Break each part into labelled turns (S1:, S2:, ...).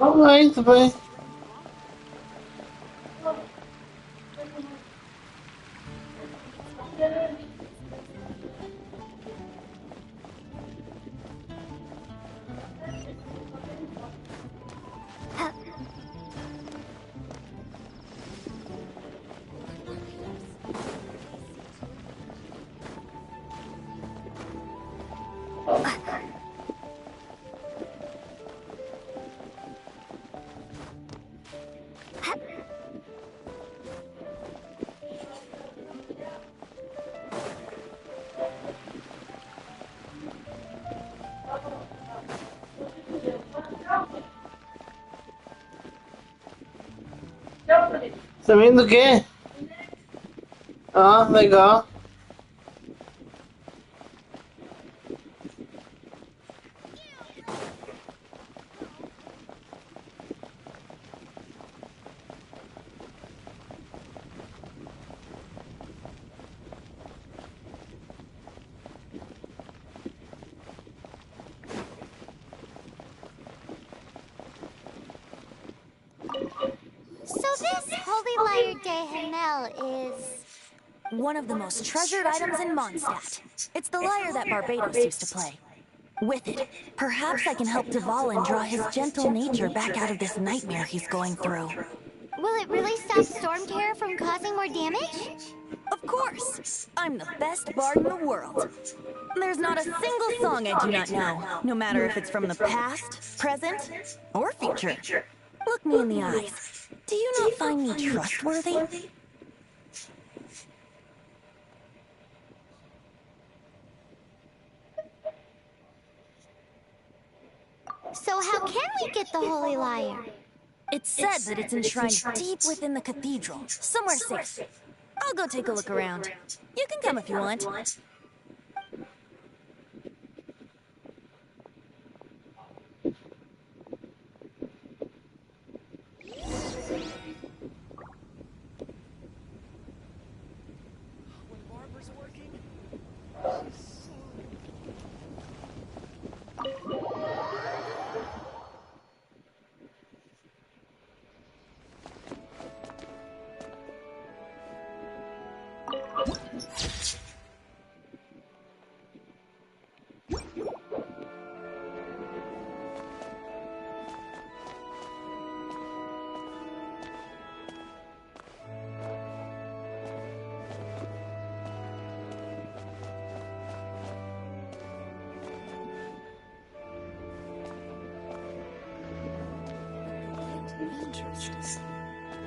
S1: Alright, bye. ¿Sabiendo qué? Ah, legal.
S2: One of the most treasured items in Mondstadt. It's the lyre that Barbados used to play. With it, perhaps I can help Dvalin draw his gentle nature back out of this nightmare he's going through.
S3: Will it really stop Storm Terror from causing more damage?
S2: Of course! I'm the best bard in the world. There's not a single song I do not know, no matter if it's from the past, present, or future. Look me in the eyes. Do you not find me trustworthy?
S3: So how can we get the Holy Lyre?
S2: It's said that it's enshrined deep within the cathedral, somewhere safe. I'll go take a look around. You can come if you want.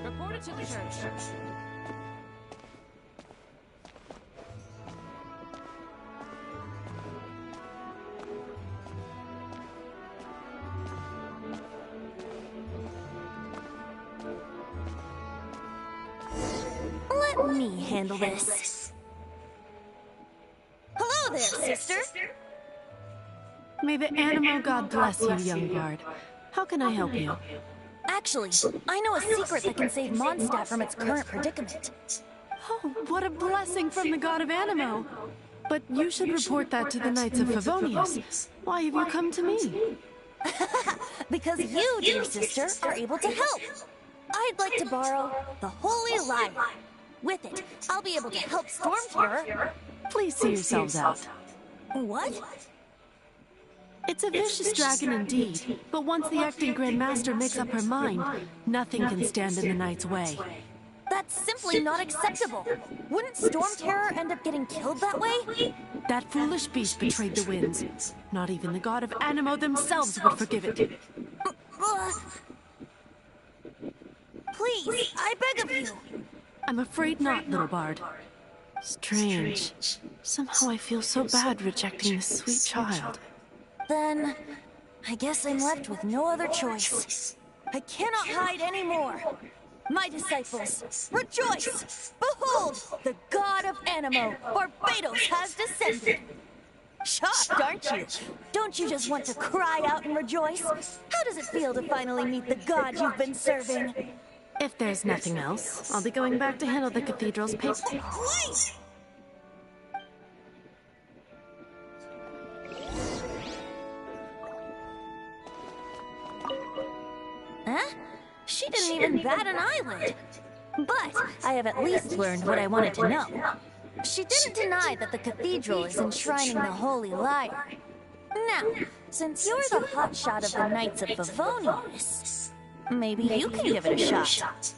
S4: Report it to the church.
S2: Let me handle this. Hello there, sister!
S4: May the Animo God bless you, young bard. How can I help you?
S2: Actually, I know a secret that can save Mondstadt from its current predicament.
S4: Oh, what a blessing from the god of Animo! But you should report that to the Knights of Favonius. Why have you come to me?
S2: Because you, dear sister, are able to help. I'd like to borrow the Holy Lyre. With it, I'll be able to help Storm Terror.
S4: Please see yourselves out.
S2: What?
S4: It's a vicious dragon indeed, but once the acting Grand Master makes up her mind, nothing can stand in the Knight's way.
S2: That's simply not acceptable. Wouldn't Storm Terror end up getting killed that way?
S4: That foolish beast betrayed the winds. Not even the god of Animo themselves would forgive it.
S2: Please, I beg of you.
S4: I'm afraid not, little bard. Strange. Somehow I feel so bad rejecting this sweet child.
S2: Then, I guess I'm left with no other choice. I cannot hide anymore. My disciples, rejoice! Behold, the god of Animo, Barbados, has descended. Shocked, aren't you? Don't you just want to cry out and rejoice? How does it feel to finally meet the god you've been serving?
S4: If there's nothing else, I'll be going back to handle the cathedral's papers.
S2: Wait! Huh? She didn't even bat an eyelid. But I have at least learned what I wanted to know. She didn't deny that the cathedral is enshrining the Holy Lyre. Now, since you're the hotshot of the Knights of Favonius, maybe you can give it a shot.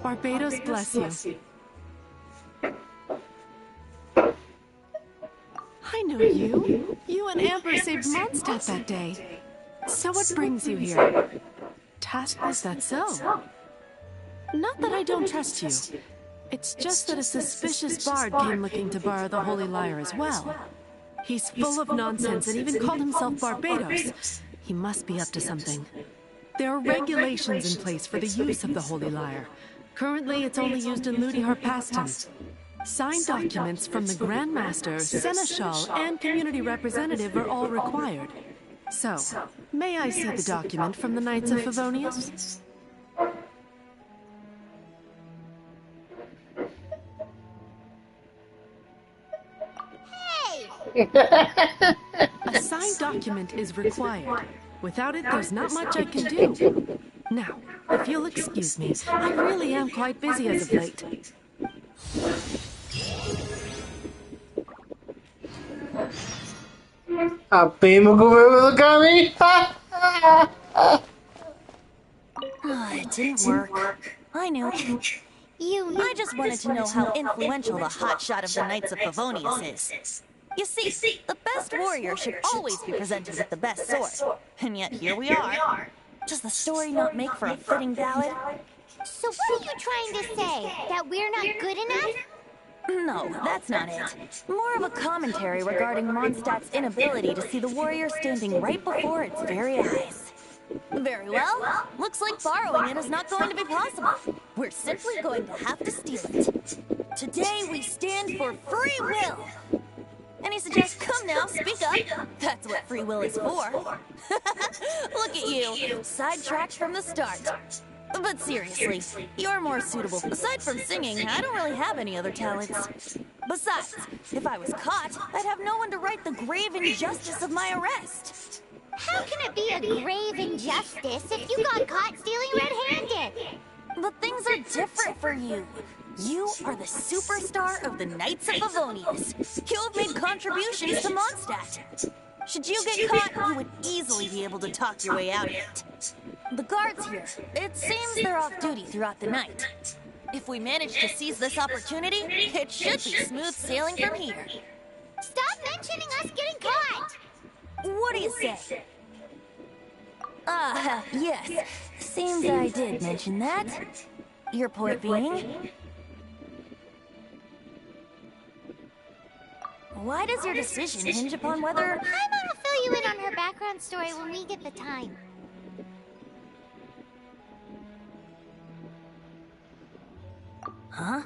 S4: Barbados bless you. I know you. You and Amber saved Mondstadt that day. So what brings you here? Is that so? Not that I don't trust you. It's just that a suspicious bard came looking to borrow the Holy Lyre as well. He's full of nonsense and even called himself Barbados. He must be up to something. There are regulations in place for the use of the Holy Lyre. Currently, it's only used in Ludi Harpastum. Signed documents from the Grand Master, Seneschal, and Community Representative are all required. So, may I see the document from the Knights of Favonius? A signed document is required. Without it, there's not much I can do. Now, if you'll excuse me, I really am quite busy as of late.
S1: Apenas com kami.
S2: It didn't work. I knew. I just wanted to know how influential the hotshot of the Knights of Favonius is. You see, the best warrior should always be presented with the best sword. And yet here we are. Does the story not make for a fitting ballad?
S3: So what are you trying to say? That we're not good enough?
S2: No, that's not it. More of a commentary regarding Mondstadt's inability to see the warrior standing right before its very eyes. Very well. Looks like borrowing it is not going to be possible. We're simply going to have to steal it. Today we stand for free will. Any suggestions? Come now, speak up. That's what free will is for. Look at you, sidetracked from the start. But seriously, you're more suitable. Aside from singing, I don't really have any other talents. Besides, if I was caught, I'd have no one to right the grave injustice of my arrest.
S3: How can it be a grave injustice if you got caught stealing red-handed?
S2: But things are different for you. You are the superstar of the Knights of Favonius. You have made contributions to Mondstadt. Should you get caught, you would easily be able to talk your way out of it. The guards here, it seems they're off duty throughout the night. If we manage to seize this opportunity, it should be smooth sailing from here.
S3: Stop mentioning us getting caught!
S2: What do you say? Yes. Seems I did mention that. Your point being? Why does your decision hinge upon whether...
S3: Paimon will fill you in on her background story when we get the time.
S2: Huh?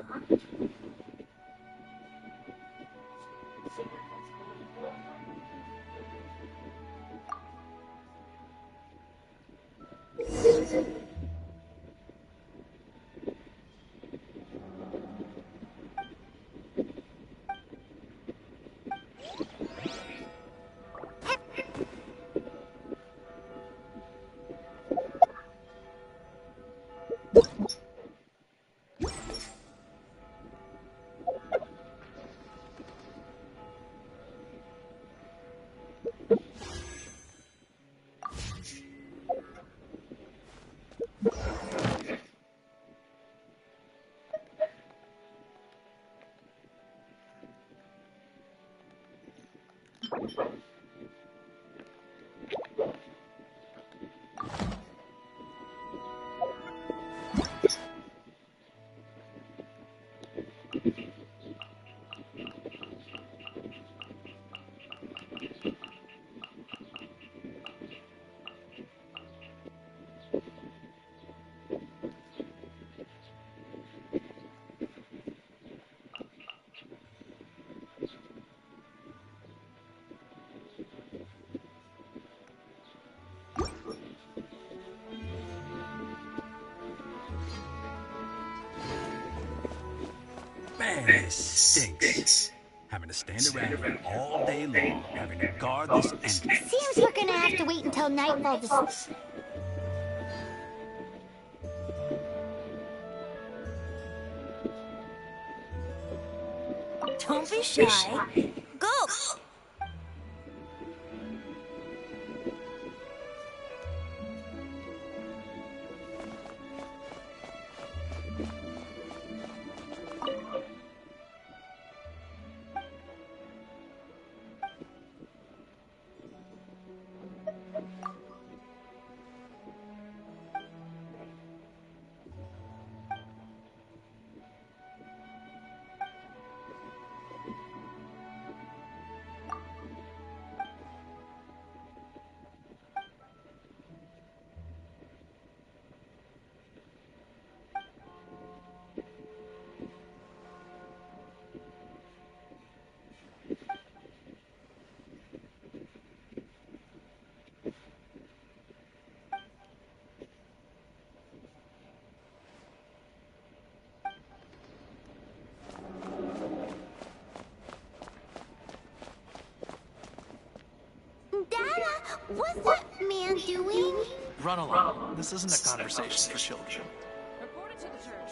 S5: Man, this stinks. Having to stand around here all day long, having to guard this entrance.
S3: Seems we're gonna have to wait until nightfall to...
S2: Don't be shy. Go!
S3: Dada, what's that man doing?
S6: Run along. This isn't a conversation for children.
S4: Report it to the church.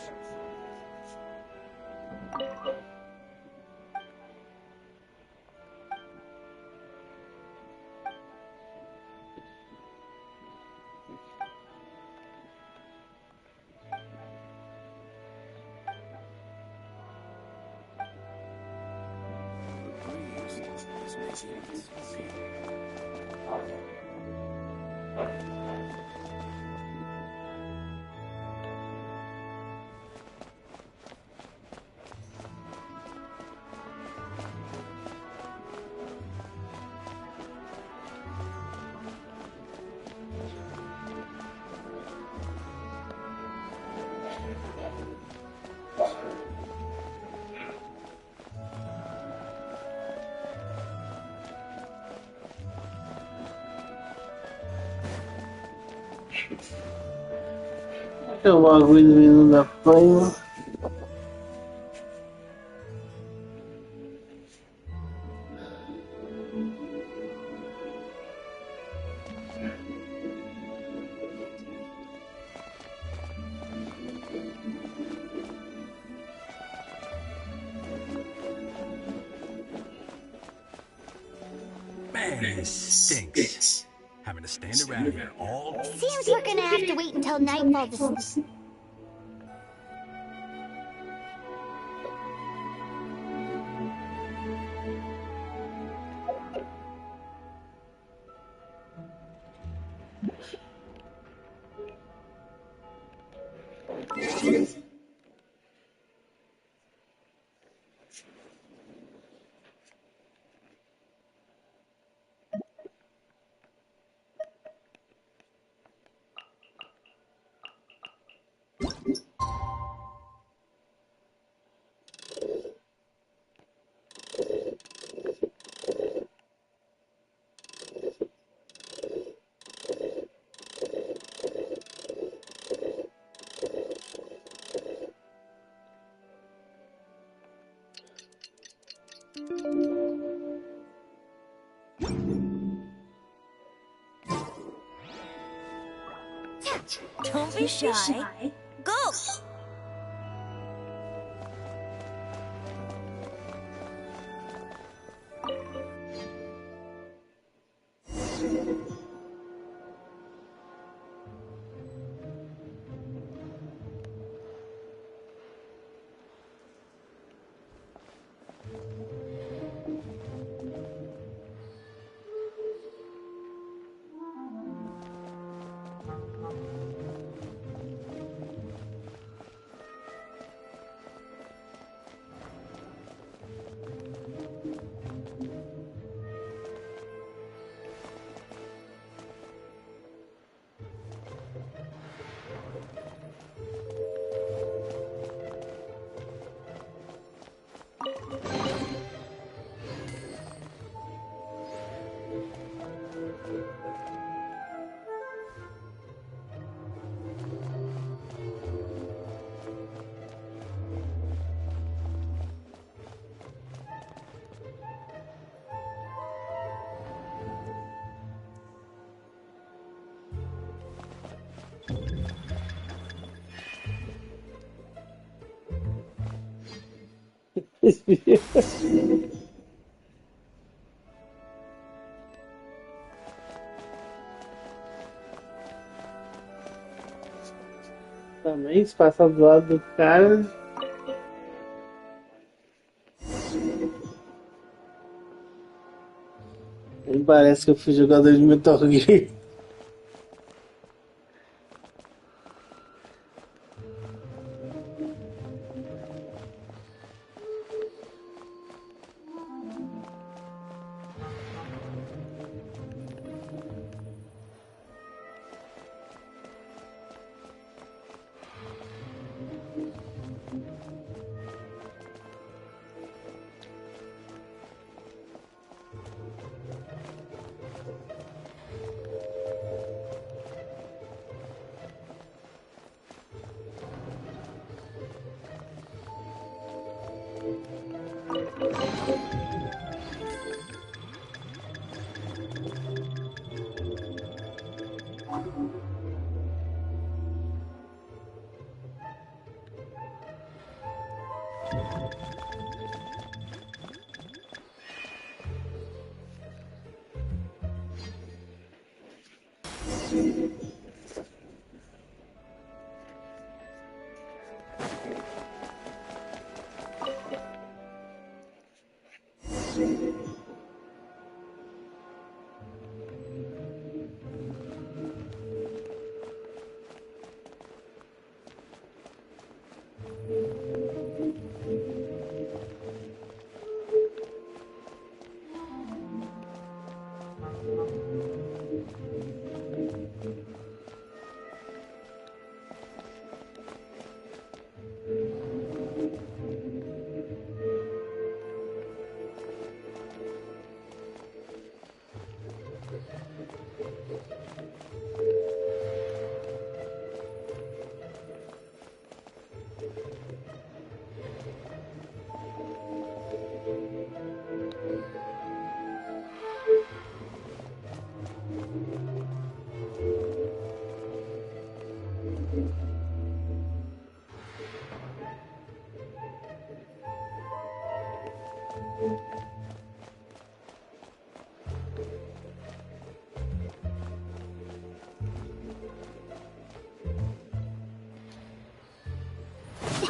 S1: You can walk with me in the flame.
S5: Man, this stinks. Having to stand around here all...
S3: Seems we're gonna have to wait until nightfall to...
S2: Don't be shy. Go!
S1: Também, se passar do lado do cara. Nem parece que eu fui jogador de Metal Gear.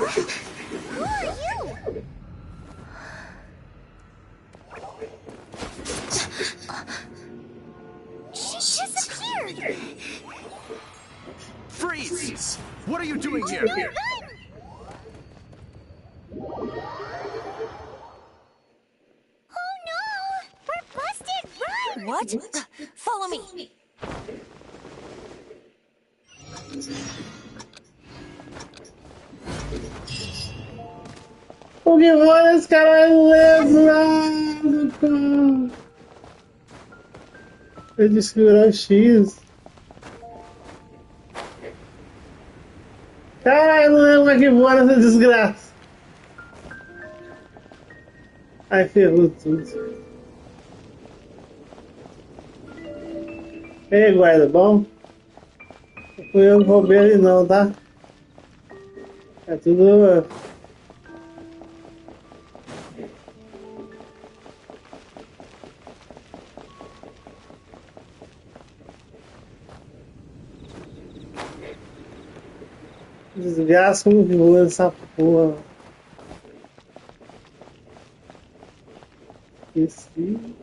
S3: Who are you? She disappeared!
S5: Freeze! What are you doing here?
S3: Run! Oh no! We're busted! Run!
S2: What? Follow me.
S1: O que foi esse cara lembrado, cara? Ele disse que virou X. Caralho, não lembro que voa essa desgraça. Ai, ferrou tudo. Ei, guarda, bom? Não fui eu que roubei ele não, tá? É tudo... Desgraça como que voa essa porra. Esqueci.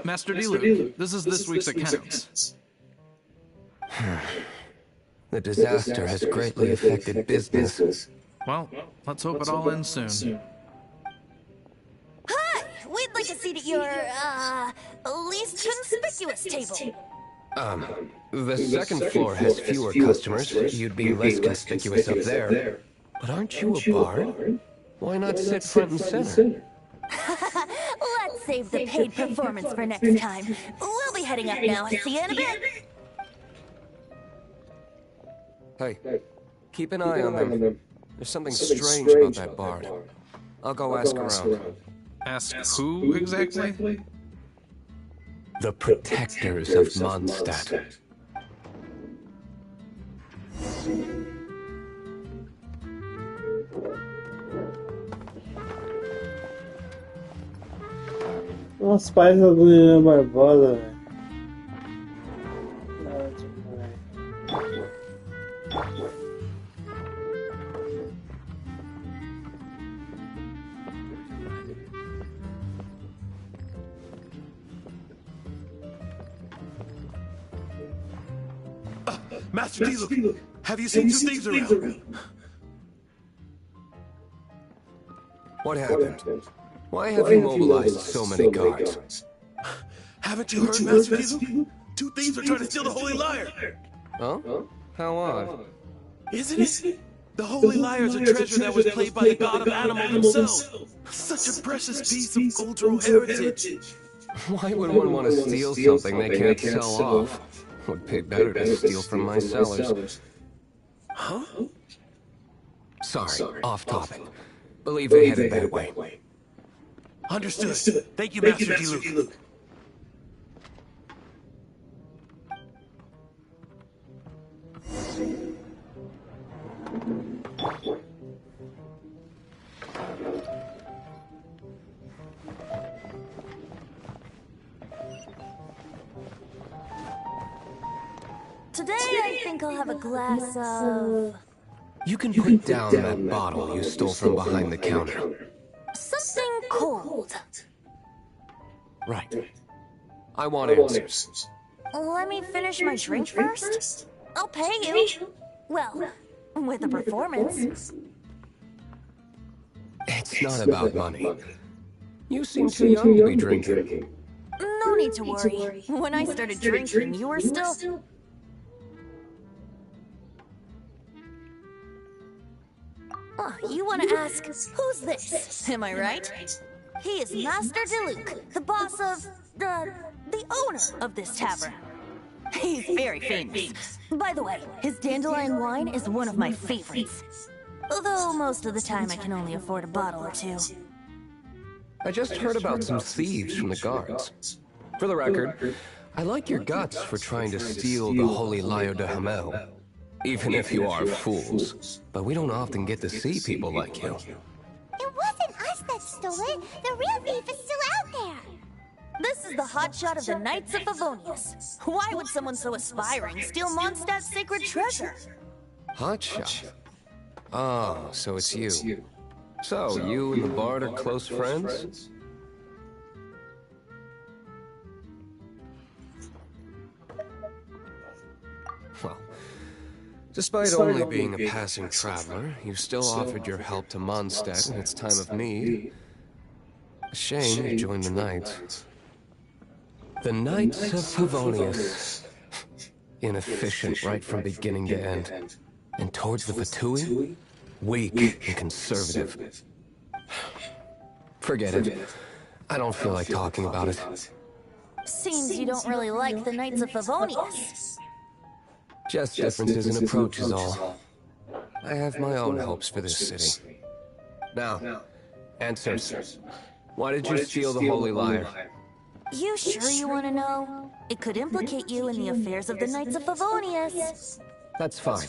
S6: Master Diluc, this is this week's accounts.
S7: The disaster has greatly affected business.
S6: Well, let's hope it all ends soon.
S2: Hi! We'd like a seat at your, least conspicuous table.
S7: The second floor has fewer customers. You'd be less conspicuous up there. But aren't you a bard? Why not sit front and center?
S2: Let's save the paid performance for next time. We'll be heading up now. See you in a bit.
S7: Hey, keep an eye on them. There's something strange about that bard. I'll go ask around.
S6: Ask who exactly?
S7: The protectors of Mondstadt.
S1: Nossa, parece a Dona Barbosa, velho.
S5: Master Diluc, have you seen two thieves around?
S7: What happened? Why have you mobilized so many guards?
S5: Haven't you heard, Master Diluc? Two thieves are trying to steal the Holy Lyre.
S7: Huh? How odd.
S5: Isn't it? The Holy Lyre is a treasure that was played by the god of animal themselves. Such a precious piece of cultural heritage.
S7: Why would one want to steal something they can't sell off? Would pay better to steal from my sellers.
S5: Huh?
S7: Sorry, off topic. Believe they headed that way.
S5: Understood. Thank you, Master Diluc.
S2: Today, I think I'll have a glass of...
S7: You can put down that bottle you stole from behind the counter.
S2: something cold.
S7: Right. I want answers.
S2: Let me finish my drink first. I'll pay you. Well, with a performance.
S7: It's not about money. You seem too young to be drinking.
S2: No need to worry. When I started drinking, you were still... Oh, you want to ask, who's this? Am I right? He is Master Diluc, the boss of... the owner of this tavern. He's very famous. By the way, his dandelion wine is one of my favorites. Although most of the time I can only afford a bottle or two.
S7: I just heard about some thieves from the guards. For the record, I like your guts for trying to steal the Holy Lyre de Hamel. Even if you are fools. But we don't often get to see people like you.
S3: It wasn't us that stole it. The real thief is still out there.
S2: This is the hotshot of the Knights of Favonius. Why would someone so aspiring steal Mondstadt's sacred treasure?
S7: Hotshot? Oh, so it's you. So, you and the Bard are close friends? Well, despite only being a passing traveler, you still offered your help to Mondstadt in its time of need. A shame you joined the Knights. The Knights of Favonius. Inefficient right from beginning to end. And towards the Fatui? Weak and conservative. Forget it. I don't feel like talking about it.
S2: Seems you don't really like the Knights of Favonius.
S7: Just differences in approach is all. I have my own hopes for this city. Now, answers. Why did you steal the Holy Lyre?
S2: You sure you want to know? It could implicate you in the affairs of the Knights of Favonius.
S7: That's fine.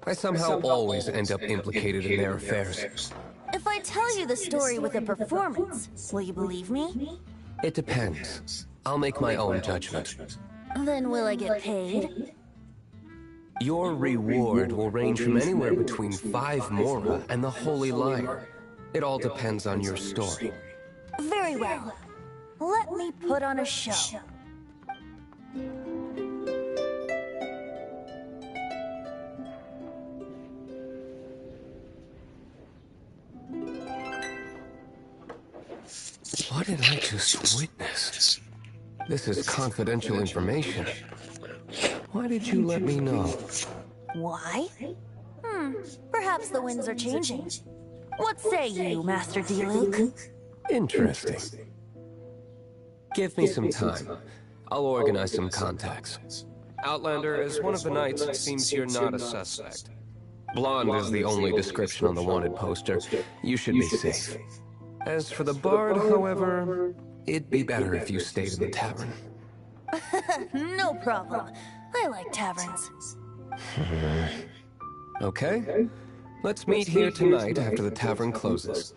S7: I somehow always end up implicated in their affairs.
S2: If I tell you the story with a performance, will you believe me?
S7: It depends. I'll make my own judgment.
S2: Then will I get paid?
S7: Your reward will range from anywhere between 5 Mora and the Holy Lyre. It all depends on your story.
S2: Very well. Let me put on a show.
S7: What did I just witness? This is confidential information. Why did you let me know?
S2: Why? Perhaps the winds are changing. What say you, Master D. Luke?
S7: Interesting. Give me some time. I'll organize some contacts. Outlander, as one of the knights, it seems you're not a suspect. Blonde is the only description on the wanted poster. You should be safe. As for the bard, however, it'd be better if you stayed in the tavern.
S2: No problem. I like taverns.
S7: Okay. Let's meet here tonight after the tavern closes.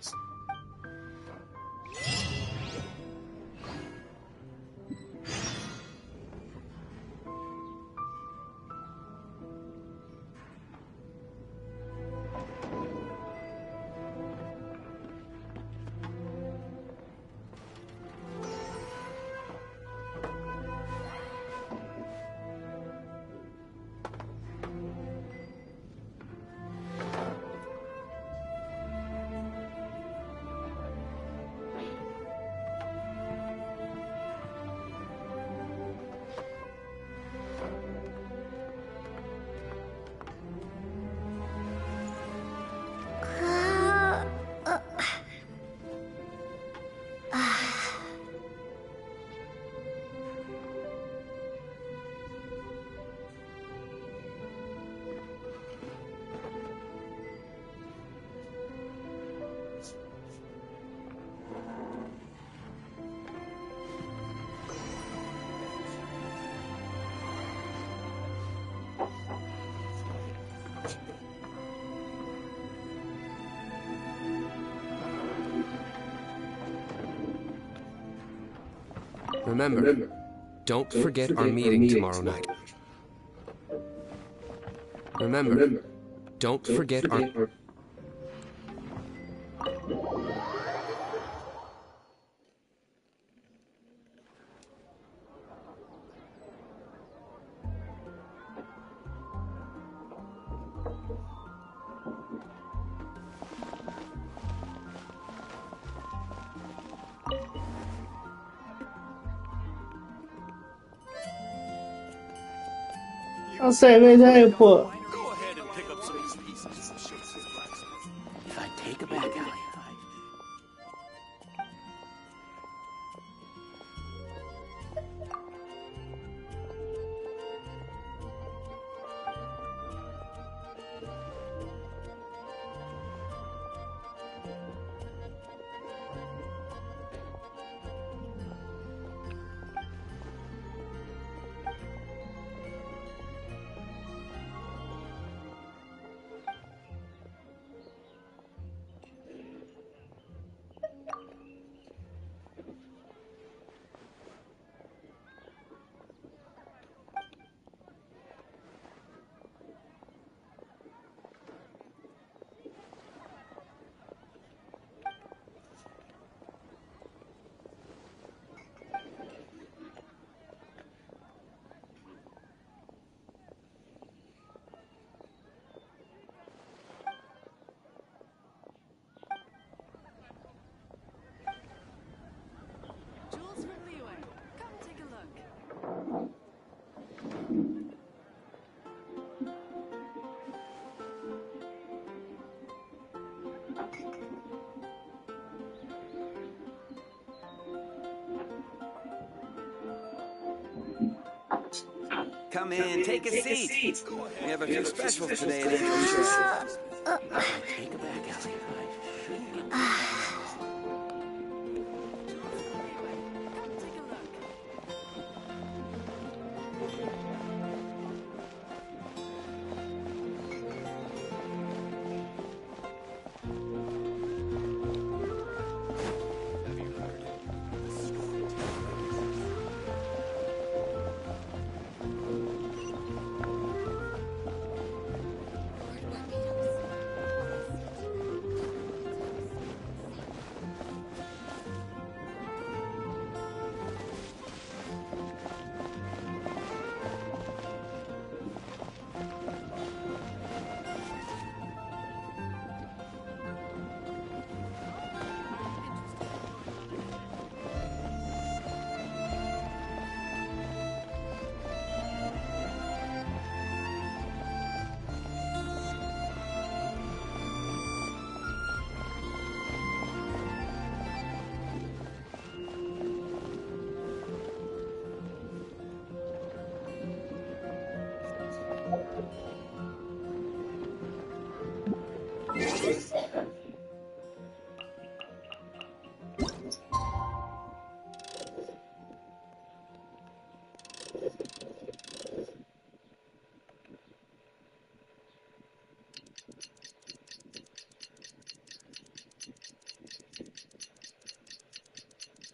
S7: Remember, don't forget our meeting tomorrow night. Remember, don't forget our...
S1: I'll say they put.
S5: Go ahead and pick up some of these pieces.
S8: If I take a back alley,
S4: Jules from Leeway. Come take a look.
S8: come in, take a seat. We have a few specials today at Angel. Take a back alley.
S4: Come take a look.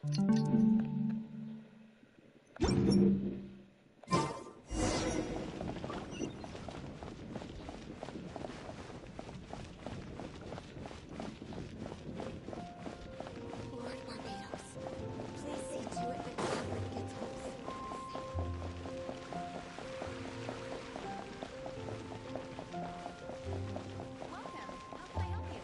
S3: Lord Barbados, please see to it that Catherine gets home
S2: Welcome. How can I help you?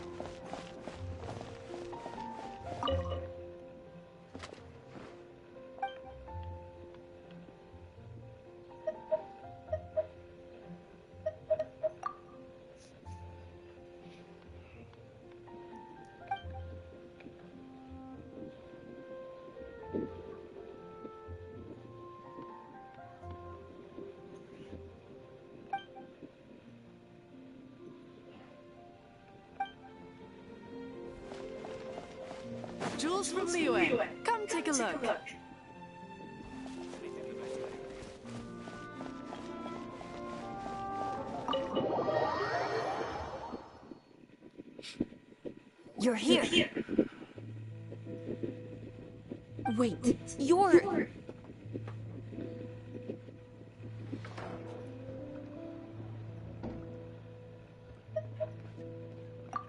S4: Jules from Liyue, come take a look.
S2: You're here. Wait, you're...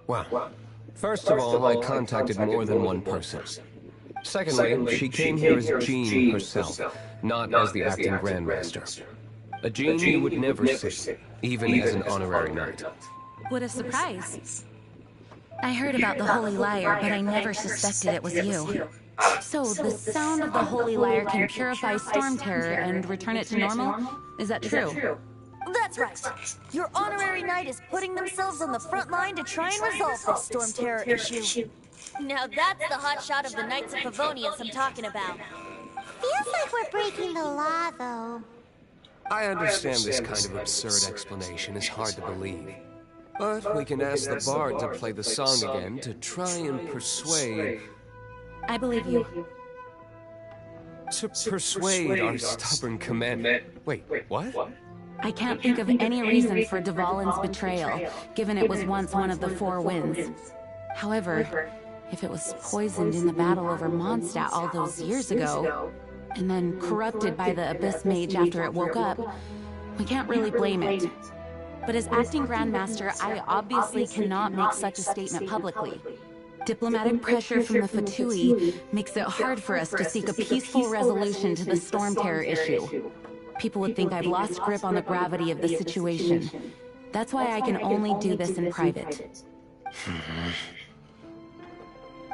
S7: Well, first of all, I contacted more than one person. Secondly, she came here as Jean herself, not as the acting Grandmaster. A Jean you would never see, even as an honorary knight.
S2: What a surprise. I heard about the Holy Lyre, but I never suspected it was you. So, the sound of the Holy Lyre can purify Storm Terror and return it to normal? Is that true? That's right. Your honorary knight is putting themselves on the front line to try and resolve this Storm Terror issue. Now that's the hot shot of the Knights of Favonius I'm talking about.
S3: Feels like we're breaking the law, though.
S7: I understand this kind of absurd explanation is hard to believe. But we can ask the bard to play the song again to try and persuade...
S2: I believe you.
S7: To persuade our stubborn command... Wait, what?
S2: I can't think of any reason for Dvalin's betrayal, given it was once one of the Four Winds. However, if it was poisoned in the battle over Mondstadt all those years ago, and then corrupted by the Abyss Mage after it woke up, we can't really blame it. But as acting Grandmaster, I obviously cannot make such a statement publicly. Diplomatic pressure from the Fatui makes it hard for us to seek a peaceful resolution to the Storm Terror issue. People would think I've lost grip on the gravity of the situation. That's why I can only do this in private.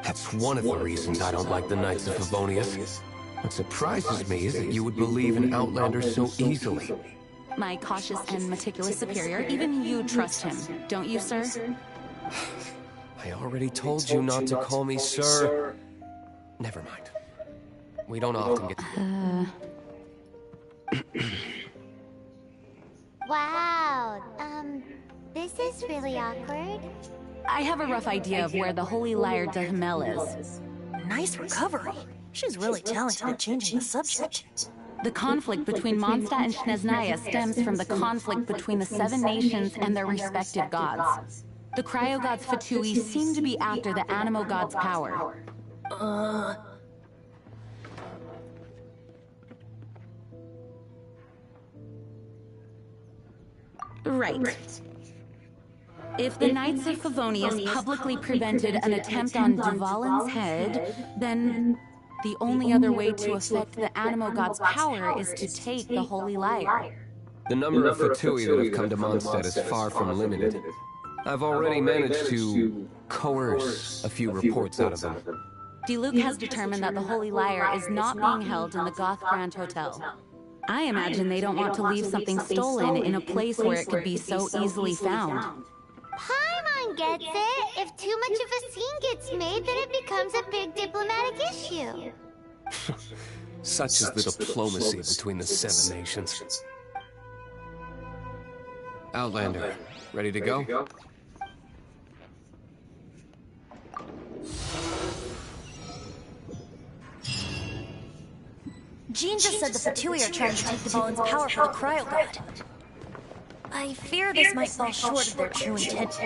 S7: That's one of the reasons I don't like the Knights of Favonius. What surprises me is that you would believe in Outlanders so easily.
S2: My cautious and meticulous superior, even you trust him, don't you, sir?
S7: I already told you not to call me sir. Never mind. We don't often get to...
S3: Wow, this is really awkward.
S2: I have a rough idea of where the Holy Lyre de Himmel is.
S9: Nice recovery. She's really talented at changing the subject.
S2: The conflict between Mondstadt and Snezhnaya stems from the conflict between the Seven Nations and their respective gods. The Cryo Gods Fatui seem to be after the Animo God's power. Right. If the Knights of Favonius publicly prevented an attempt on Dvalin's head, then the only other way to affect the Animo God's power is to take the Holy Lyre.
S7: The number of Fatui that have come to Mondstadt is far from limited. I've already managed to coerce a few reports out of them.
S2: Diluc has determined that the Holy Lyre is not being held in the Goth Grand Hotel. I imagine they don't want to leave something stolen in a place where it could be so easily found.
S3: Paimon gets it. If too much of a scene gets made, then it becomes a big diplomatic issue.
S7: Such is the diplomacy between the Seven Nations. Outlander, ready to go?
S9: Jean just said the Fatui are trying to take Dvalin's power for the Cryo God. I fear this might fall short of their true intent.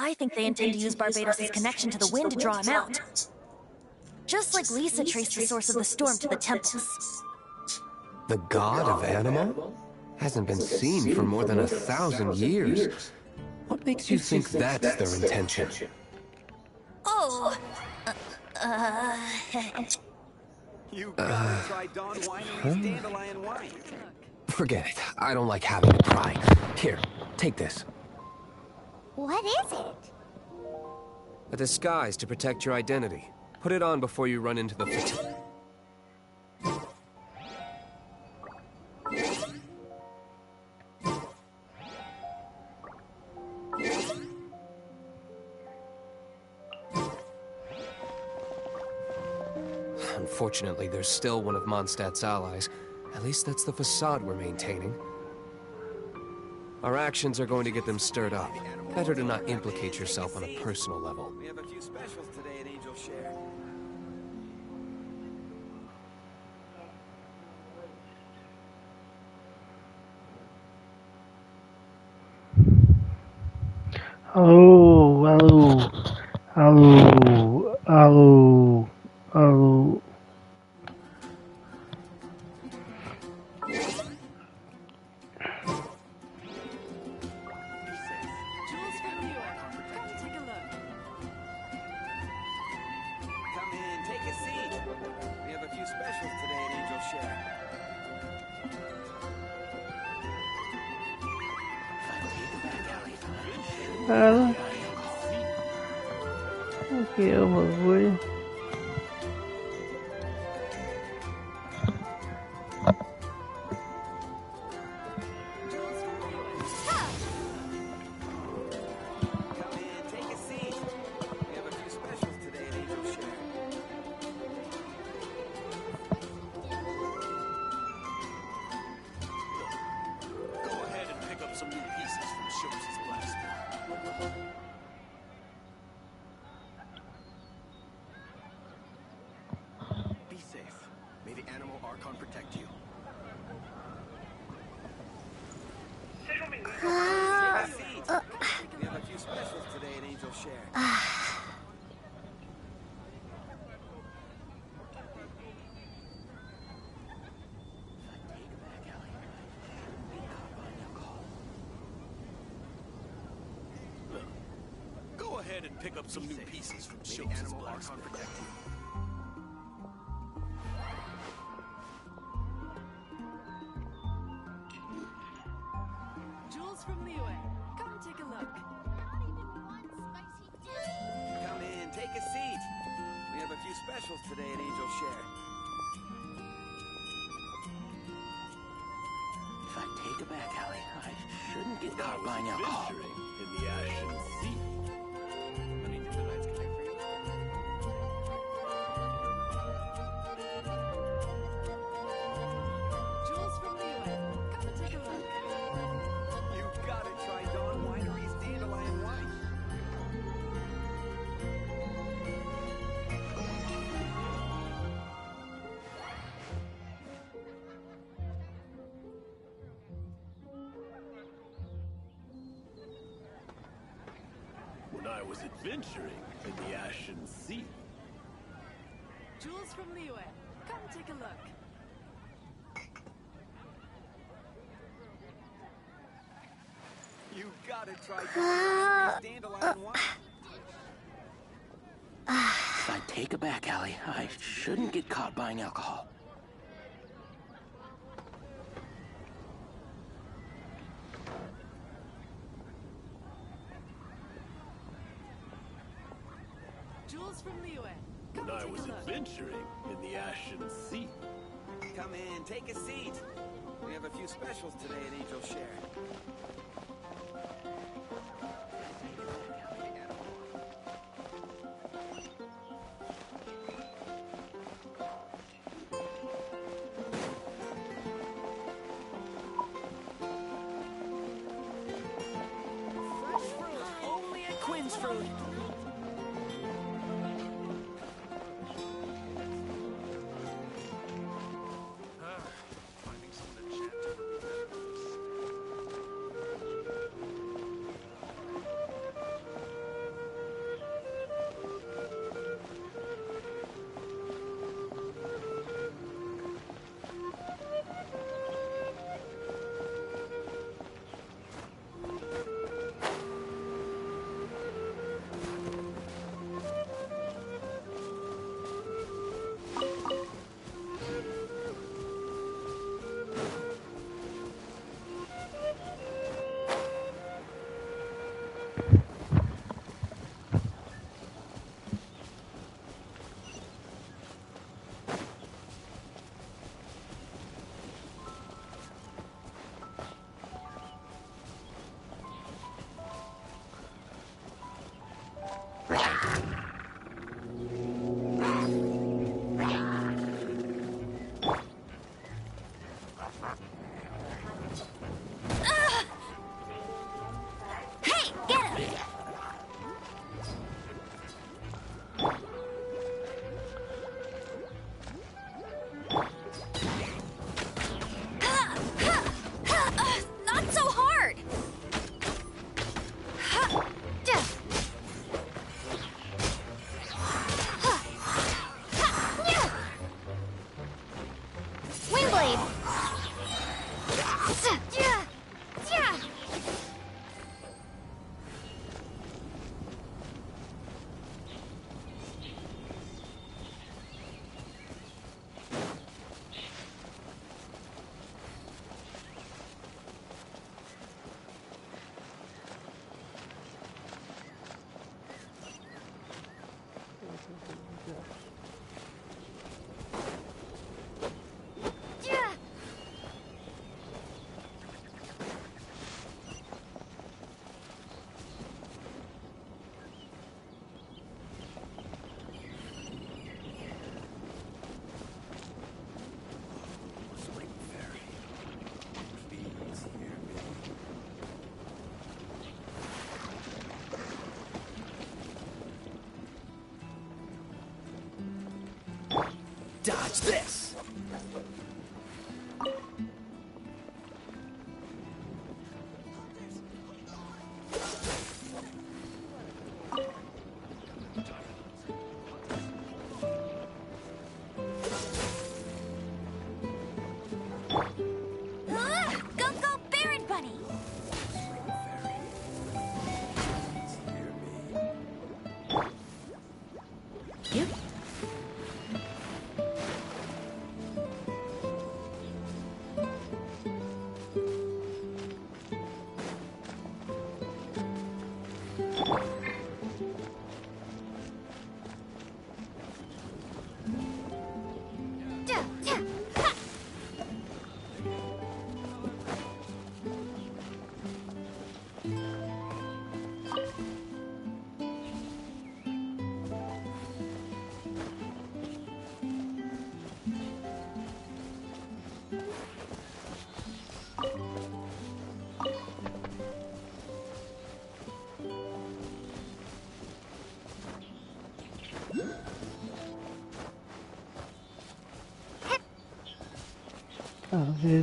S9: I think they intend to use Barbados' connection to the wind to draw him out. Just like Lisa traced the source of the storm to the temples.
S7: The god of Anima? Hasn't been seen for more than 1,000 years. What makes you think that's their intention?
S9: Oh!
S8: You gotta try Dawn Winery's dandelion wine.
S7: Forget it. I don't like having to try. Here, take this.
S3: What is it?
S7: A disguise to protect your identity. Put it on before you run into the... Unfortunately, there's still one of Mondstadt's allies. At least that's the facade we're maintaining. Our actions are going to get them stirred up. Better to not implicate yourself on a personal level.
S8: We have a few specials today at Angel Share.
S1: Alô, alô, alô, alô, alô.
S8: Come in, take a seat. We have a few specials today at Angel Share.
S1: Cara, aqui é o bagulho.
S8: Come in, take a seat. We have a few specials today at Angel Share.
S5: Go ahead and pick up some new pieces from Shows' glass.
S8: Be safe. May the animal Archon protect you. Take a seat. We have a few specials today at Angel Share.
S5: Go ahead and pick up some new pieces from Shows' glass.
S8: Protect you.
S4: Jules from Liyue, come take a look.
S8: Come in, take a seat. We have a few specials today at Angel Share. If I take a back alley, I shouldn't get caught buying alcohol.
S5: In the Ashen Sea. Any new delights can do for you?
S4: Jules from Liyue, come take a look.
S8: You've got to try Dawn Winery's dandelion wine.
S5: When I was adventuring in the Ashen Sea.
S4: Jules from Liyue, come take a look.
S8: You've got to try Dawn Winery's dandelion wine. If I take a back alley, I shouldn't get caught buying alcohol.
S4: Jules from Liyue, come
S5: When I
S4: take
S5: was
S4: a look.
S5: adventuring in the Ashen Sea.
S8: Come in, take a seat. We have a few specials today at Angel Share.
S4: Fresh fruit, only at Quinn's Fruit.
S6: Finding someone to chat to would be better.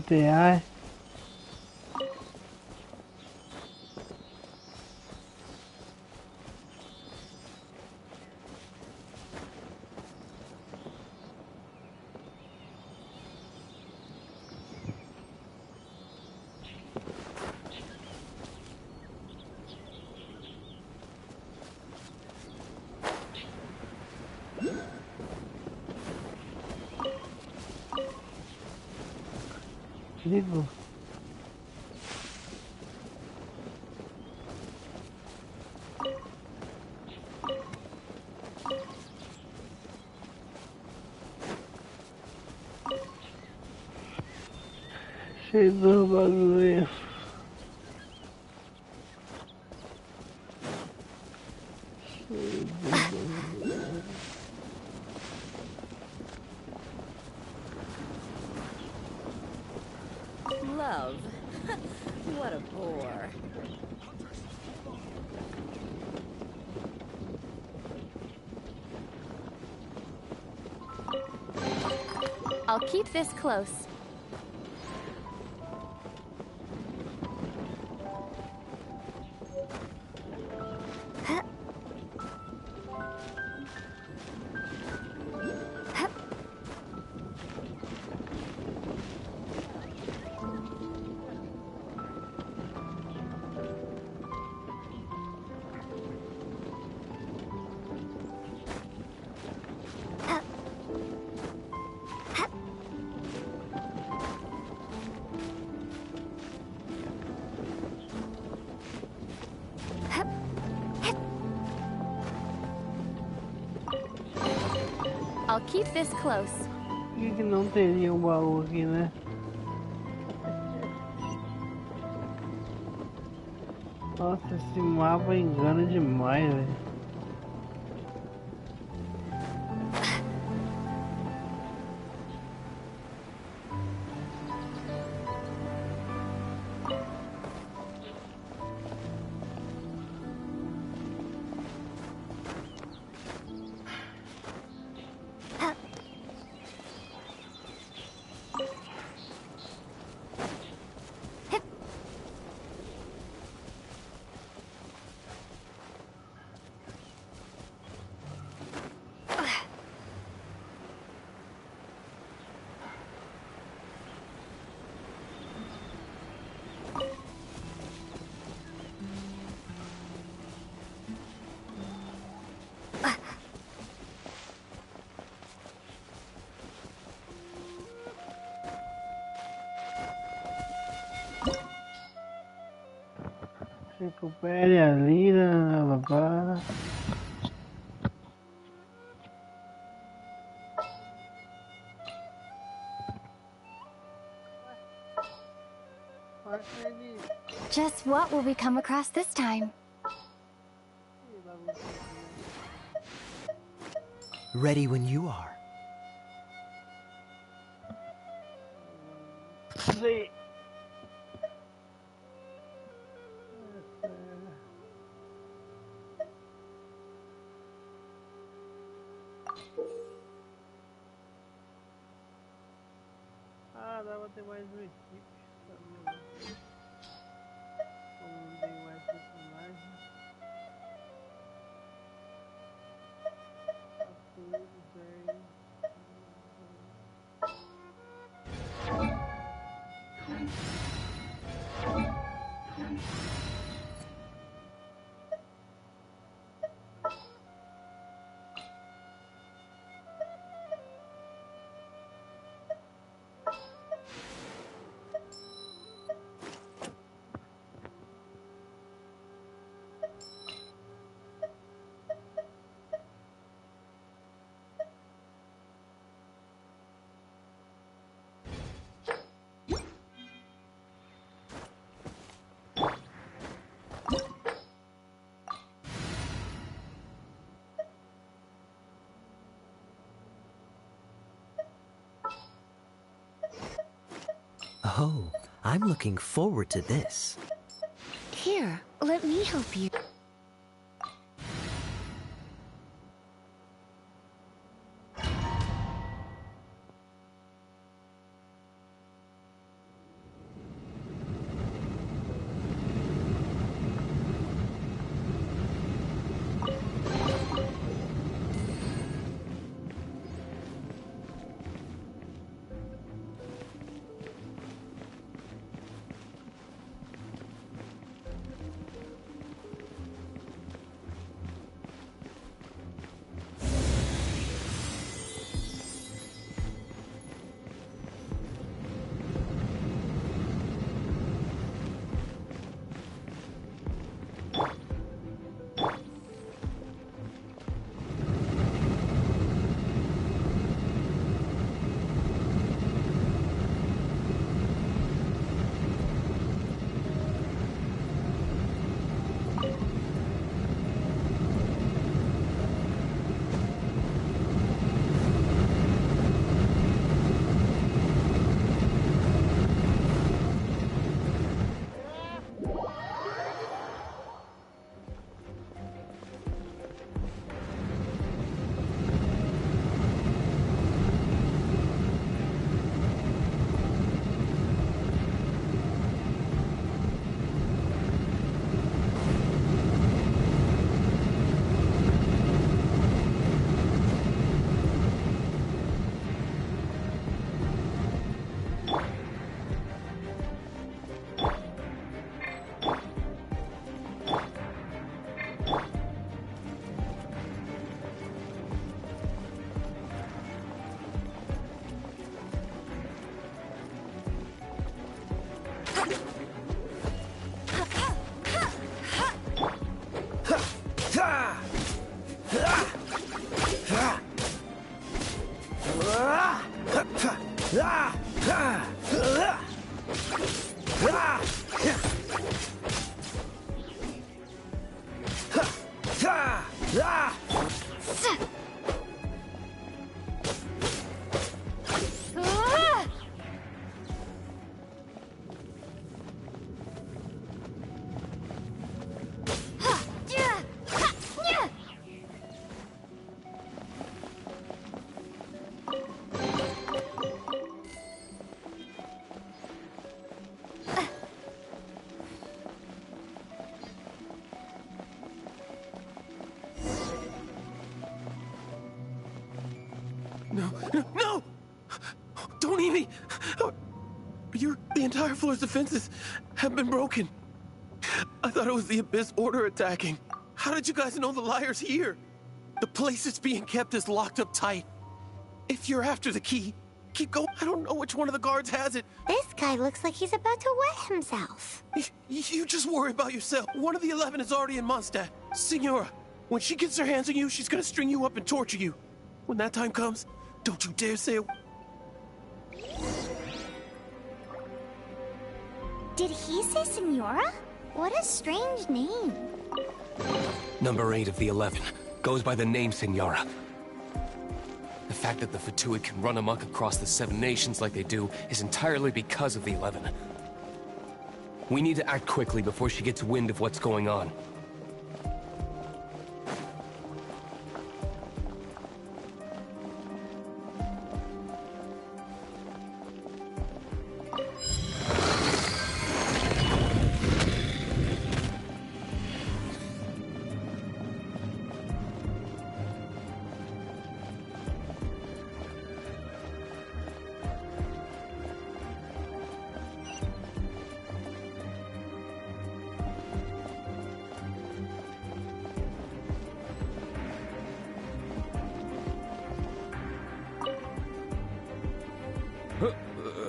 S1: Thế ai? Livro. Cheio do bagulho.
S2: Love. What a bore.
S9: I'll keep this close. I'll keep this close.
S1: Por que não teria um baú aqui, né? Nossa, esse mapa engana demais, velho. Recupere a lira, babá.
S3: Just what will we come across this time?
S10: Ready when you are.
S1: See. Ah, dá pra ter mais um equipe. Como não tem mais personagem. Tá tudo bem.
S10: Oh, I'm looking forward to this.
S3: Here, let me help you.
S5: No! Don't eat me! The entire floor's defenses have been broken. I thought it was the Abyss Order attacking. How did you guys know the liar's here? The place it's being kept is locked up tight. If you're after the key, keep going. I don't know which one of the guards has it.
S3: This guy looks like he's about to wet himself.
S5: You just worry about yourself. One of the 11 is already in Mondstadt. Signora, when she gets her hands on you, she's gonna string you up and torture you. When that time comes, don't you dare say a...
S3: Did he say Senora? What a strange name.
S7: Number 8 of the 11 goes by the name Senora. The fact that the Fatui can run amok across the 7 nations like they do is entirely because of the 11. We need to act quickly before she gets wind of what's going on.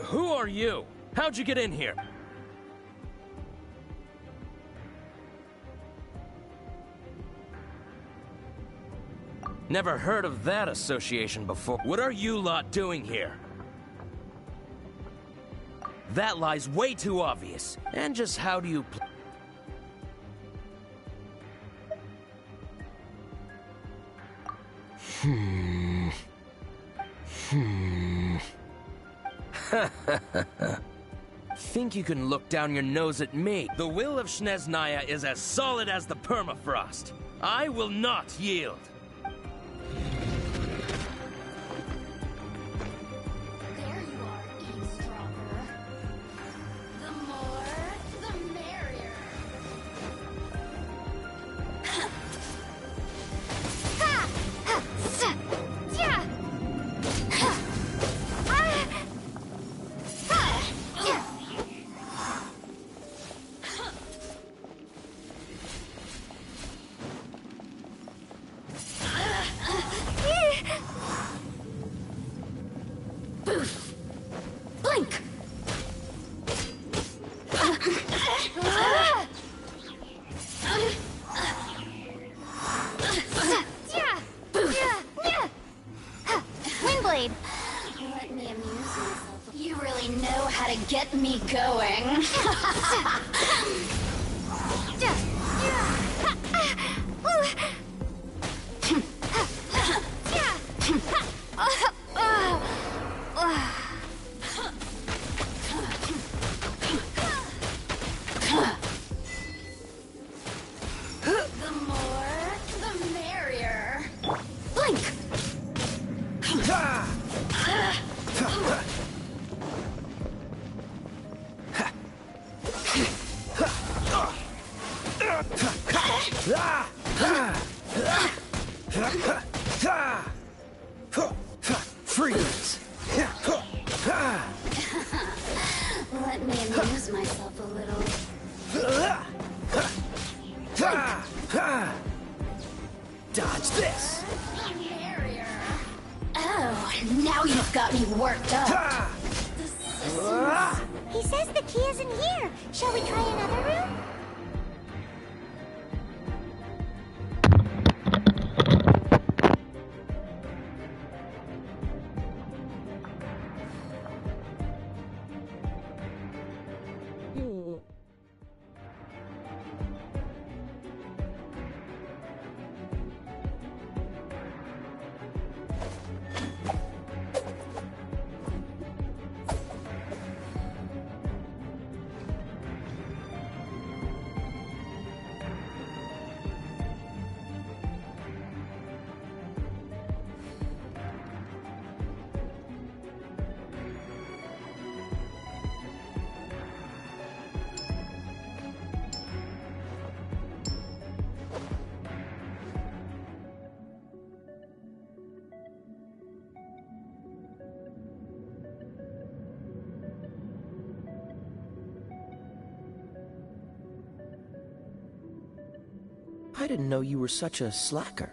S11: Who are you? How'd you get in here? Never heard of that association before. What are you lot doing here? That lie's way too obvious. And just how do you Think you can look down your nose at me? The will of Snezhnaya is as solid as the permafrost. I will not yield.
S12: There you are, eavesdropper. The more, the merrier.
S3: Blink! Windblade!
S12: Let me amuse myself. You really know how to get me going. The more, the merrier.
S3: Blink!
S7: Freeze!
S12: Let me amuse myself a little.
S7: Dodge this!
S12: The merrier. Oh, now you've got me worked up.
S3: He says the key isn't here. Shall we try another room?
S13: I didn't know you were such a slacker.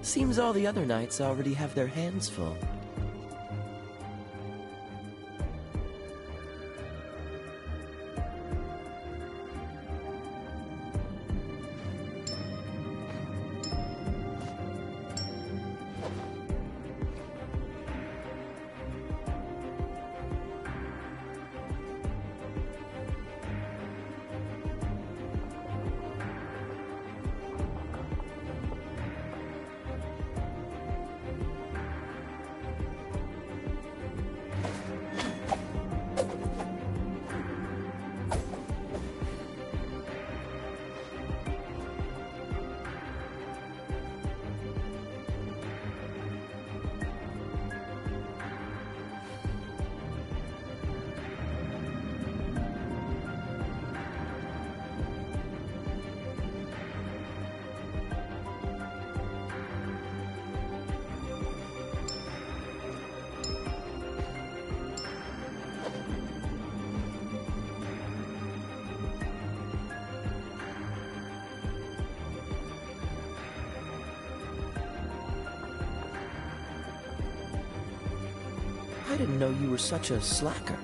S13: Seems all the other knights already have their hands full. I didn't know you were such a slacker.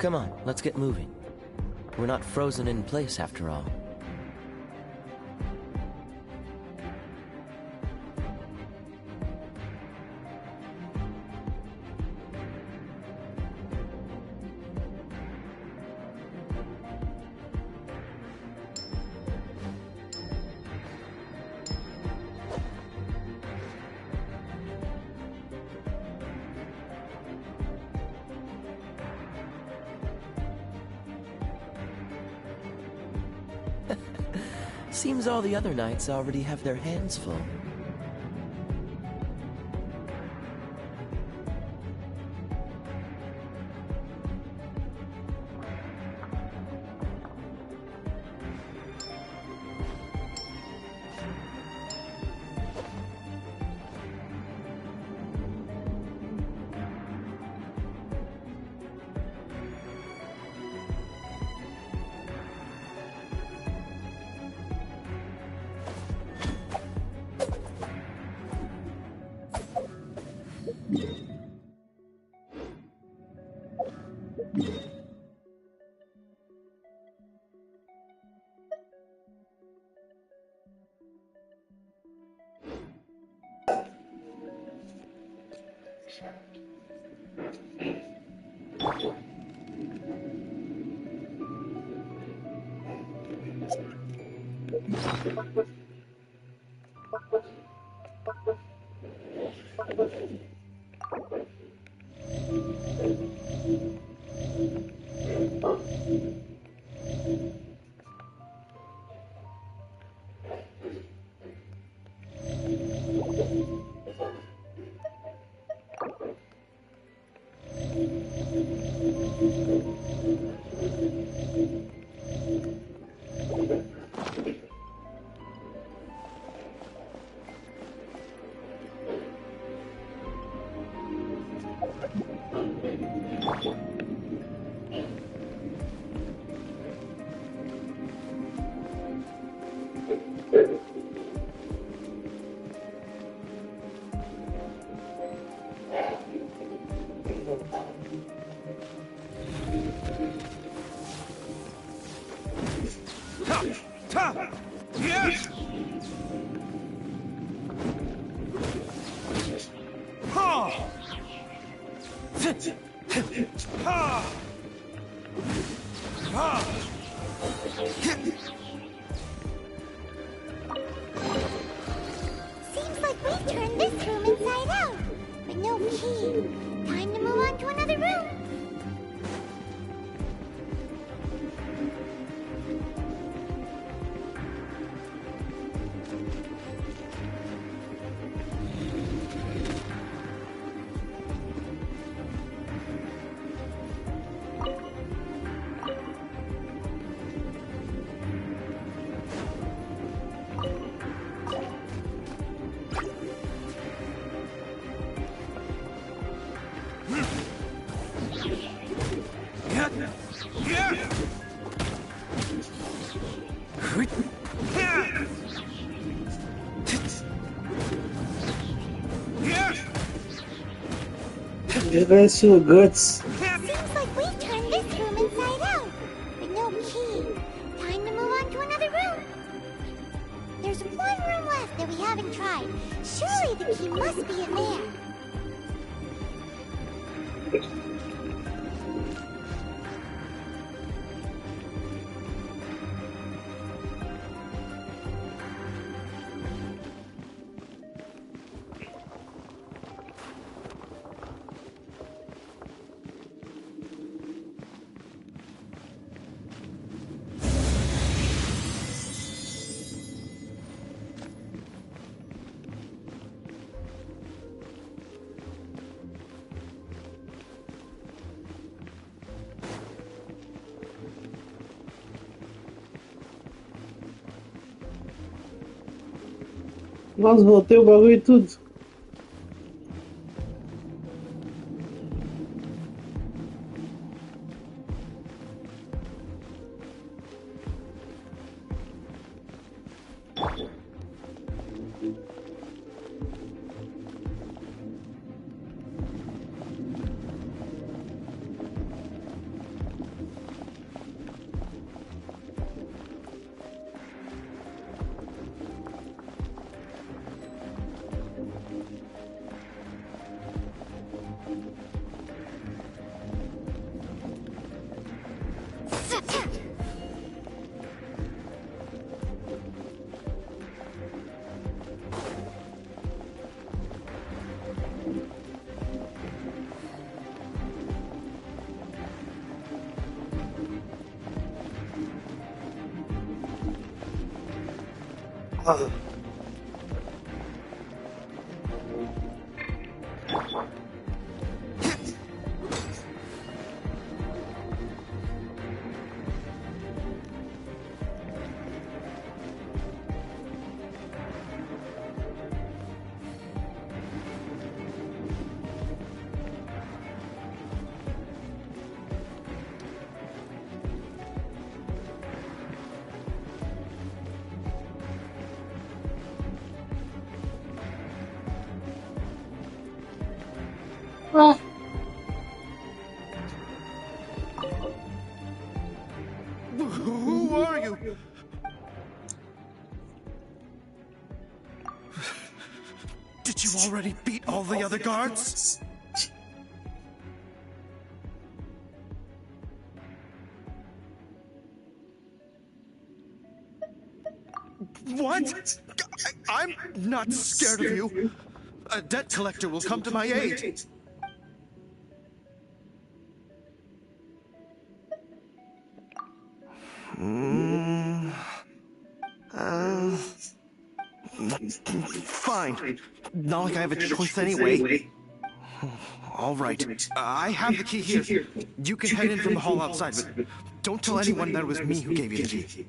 S13: Come on, let's get moving. We're not frozen in place after all. Seems all the other knights already have their hands full.
S3: Seems like we've turned this room inside out, but no key. Time to move on to another room.
S1: You guys feel guts.
S3: Seems like we've turned this room inside out, but no key. Time to move on to another room. There's one room left that we haven't tried. Surely the key must be in there.
S1: Nossa, voltei o bagulho e tudo. Ah.
S5: Who are you? Did you already beat all the other guards?
S14: What? I'm not scared of you. A debt collector will come to my aid. Fine. Not like I have a choice anyway. All right. I have the key here. You can head in from the hall outside, but don't tell anyone that it was me who gave you the key.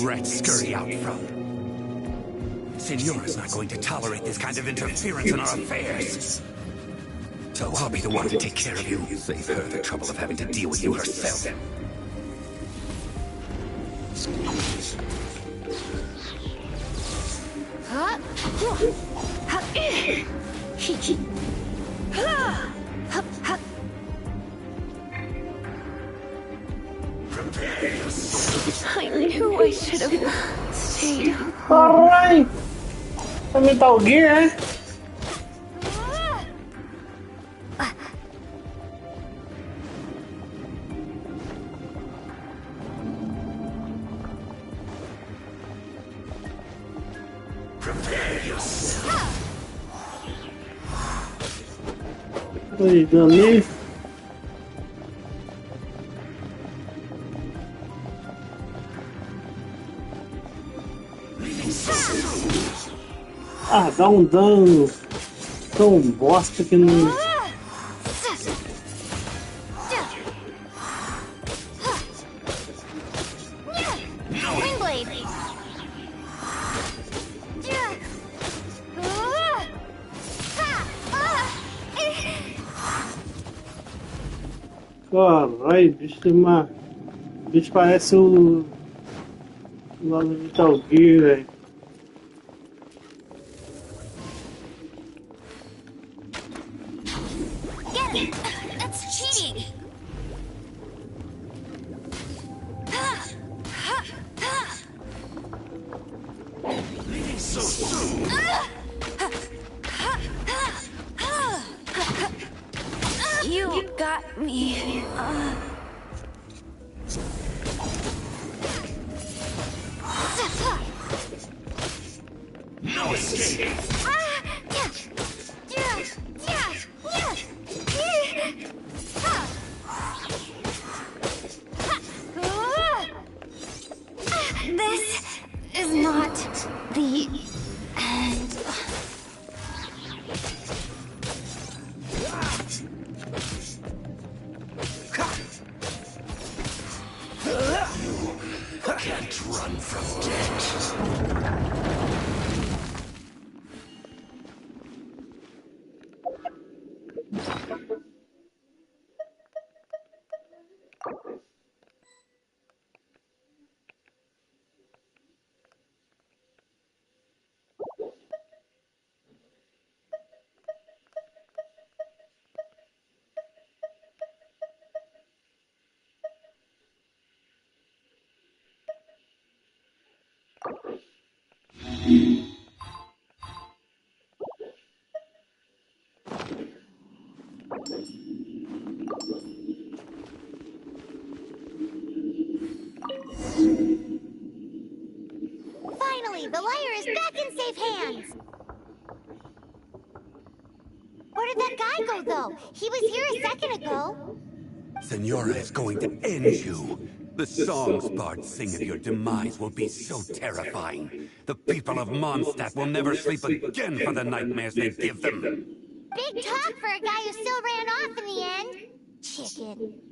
S15: Rats scurry out from. Signora's not going to tolerate this kind of interference in our affairs. So I'll be the one to take care of you. Save her the trouble of having to deal with you herself.
S4: I knew I should have stayed.
S1: Alright! Metal Gear,
S15: Prepare yourself.
S1: What are you doing here? Ah, dá um dano tão bosta que não. Caralho, bicho parece o lá do Metal Gear, velho.
S9: You got me.
S15: No escape.
S9: This is not the end.
S15: Can't run from death.
S3: Finally, the lyre is back in safe hands! Where did that guy go, though? He was here a second ago.
S15: Signora is going to end you. The songs bards sing of your demise will be so terrifying. The people of Mondstadt will never sleep again for the nightmares they give them.
S3: Big talk for a guy who still ran off in the end. Chicken.